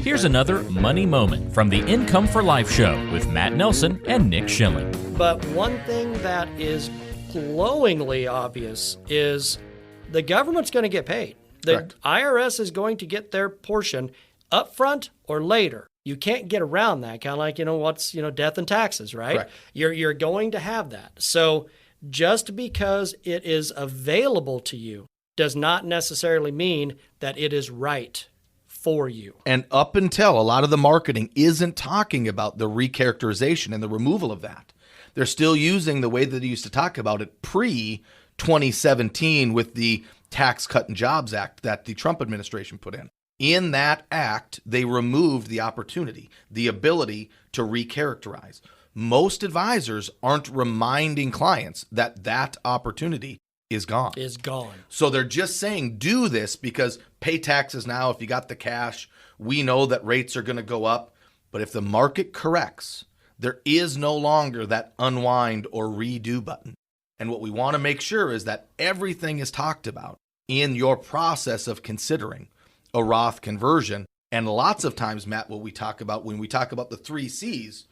Here's another money moment from the Income for Life show with Matt Nelson and Nick Schilling. But one thing that is glowingly obvious is the government's going to get paid. The Correct. IRS is going to get their portion up front or later. You can't get around that, kind of like, what's, death and taxes, right? Correct. You're going to have that. So just because it is available to you does not necessarily mean that it is right for you. And up until a lot of the marketing isn't talking about the recharacterization and the removal of that. They're still using the way that they used to talk about it pre-2017 with the Tax Cut and Jobs Act that the Trump administration put in. In that act, they removed the opportunity, the ability to recharacterize. Most advisors aren't reminding clients that that opportunity is gone. Is gone. So they're just saying, do this because pay taxes now if you got the cash. We know that rates are going to go up. But if the market corrects, there is no longer that unwind or redo button. And what we want to make sure is that everything is talked about in your process of considering a Roth conversion. And lots of times, Matt, what we talk about when we talk about the 3 C's,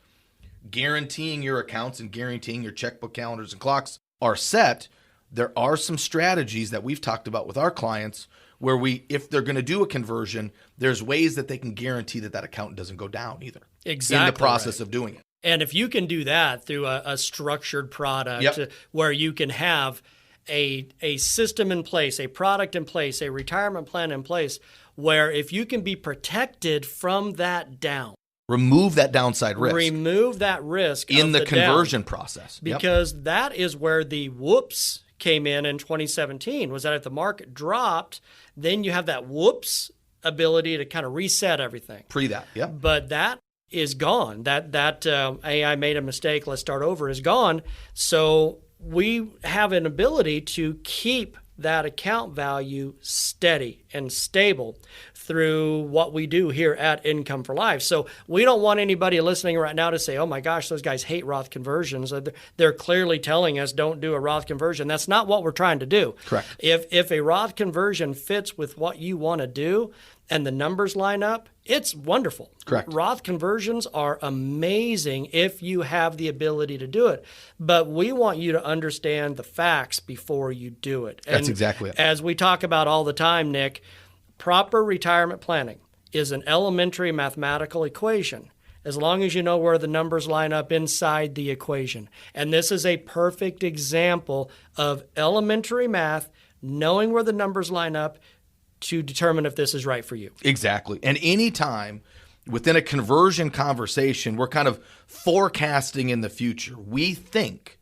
guaranteeing your accounts and guaranteeing your checkbook calendars and clocks are set. There are some strategies that we've talked about with our clients where if they're going to do a conversion, there's ways that they can guarantee that account doesn't go down either. Exactly. In the process of doing it. And if you can do that through a structured product where you can have a system in place, a product in place, a retirement plan in place, where if you can be protected from that down, remove that downside risk. Remove that risk in the conversion down, process. Because that is where the whoops came in 2017, was that if the market dropped, then you have that whoops ability to kind of reset everything. But that is gone. That I made a mistake, let's start over is gone. So we have an ability to keep that account value steady and stable through what we do here at Income for Life. So we don't want anybody listening right now to say, oh my gosh, those guys hate Roth conversions. They're clearly telling us don't do a Roth conversion. That's not what we're trying to do. Correct. If a Roth conversion fits with what you want to do and the numbers line up, it's wonderful. Correct. Roth conversions are amazing if you have the ability to do it. But we want you to understand the facts before you do it. That's exactly it. As we talk about all the time, Nick, proper retirement planning is an elementary mathematical equation, as long as you know where the numbers line up inside the equation. And this is a perfect example of elementary math, knowing where the numbers line up to determine if this is right for you. Exactly. And anytime within a conversion conversation, we're kind of forecasting in the future. We think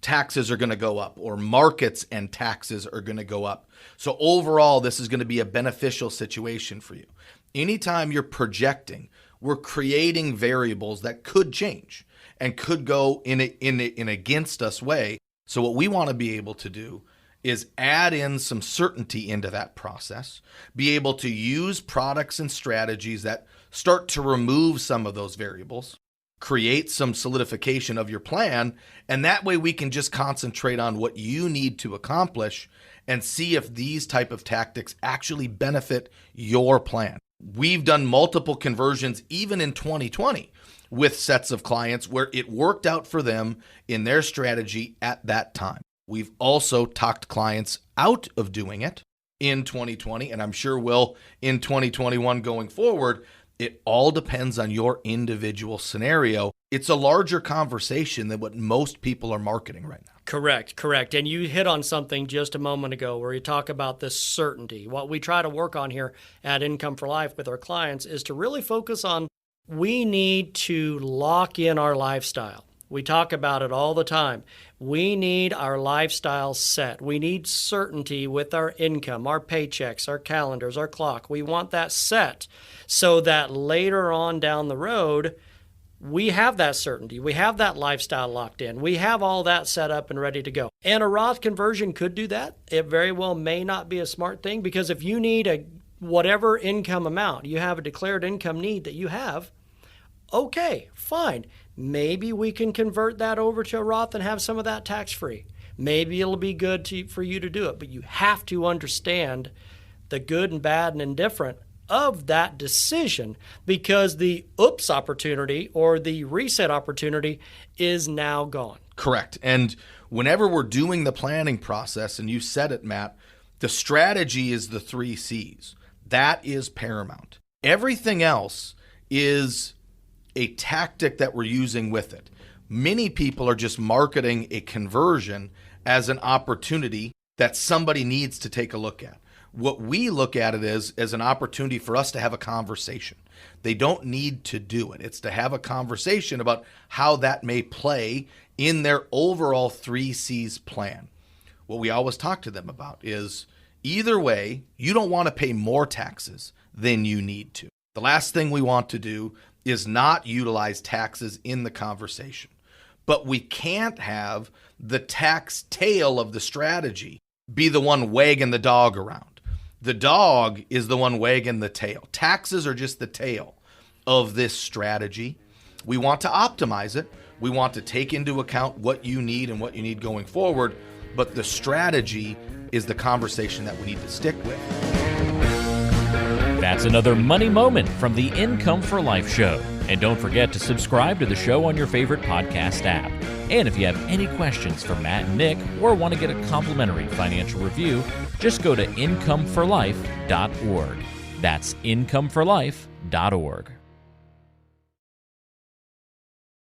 taxes are going to go up or markets and taxes are going to go up. So overall, this is going to be a beneficial situation for you. Anytime you're projecting, we're creating variables that could change and could go in an against us way. So what we want to be able to do is add in some certainty into that process, be able to use products and strategies that start to remove some of those variables, create some solidification of your plan, and that way we can just concentrate on what you need to accomplish and see if these type of tactics actually benefit your plan. We've done multiple conversions even in 2020 with sets of clients where it worked out for them in their strategy at that time. We've also talked clients out of doing it in 2020, and I'm sure will in 2021 going forward. It all depends on your individual scenario. It's a larger conversation than what most people are marketing right now. Correct. And you hit on something just a moment ago where you talk about this certainty. What we try to work on here at Income for Life with our clients is to really focus on we need to lock in our lifestyle. We talk about it all the time. We need our lifestyle set. We need certainty with our income, our paychecks, our calendars, our clock. We want that set so that later on down the road, we have that certainty. We have that lifestyle locked in. We have all that set up and ready to go. And a Roth conversion could do that. It very well may not be a smart thing because if you need a whatever income amount, you have a declared income need that you have, okay, fine. Maybe we can convert that over to a Roth and have some of that tax-free. Maybe it'll be good for you to do it, but you have to understand the good and bad and indifferent of that decision because the oops opportunity or the reset opportunity is now gone. Correct. And whenever we're doing the planning process, and you said it, Matt, the strategy is the 3 C's. That is paramount. Everything else is a tactic that we're using with it. Many people are just marketing a conversion as an opportunity that somebody needs to take a look at. What we look at it as an opportunity for us to have a conversation. They don't need to do it. It's to have a conversation about how that may play in their overall 3 C's plan. What we always talk to them about is either way, you don't want to pay more taxes than you need to. The last thing we want to do is not utilize taxes in the conversation. But we can't have the tax tail of the strategy be the one wagging the dog around. The dog is the one wagging the tail. Taxes are just the tail of this strategy. We want to optimize it. We want to take into account what you need and what you need going forward. But the strategy is the conversation that we need to stick with. That's another money moment from the Income for Life show. And don't forget to subscribe to the show on your favorite podcast app. And if you have any questions for Matt and Nick or want to get a complimentary financial review, just go to incomeforlife.org. That's incomeforlife.org.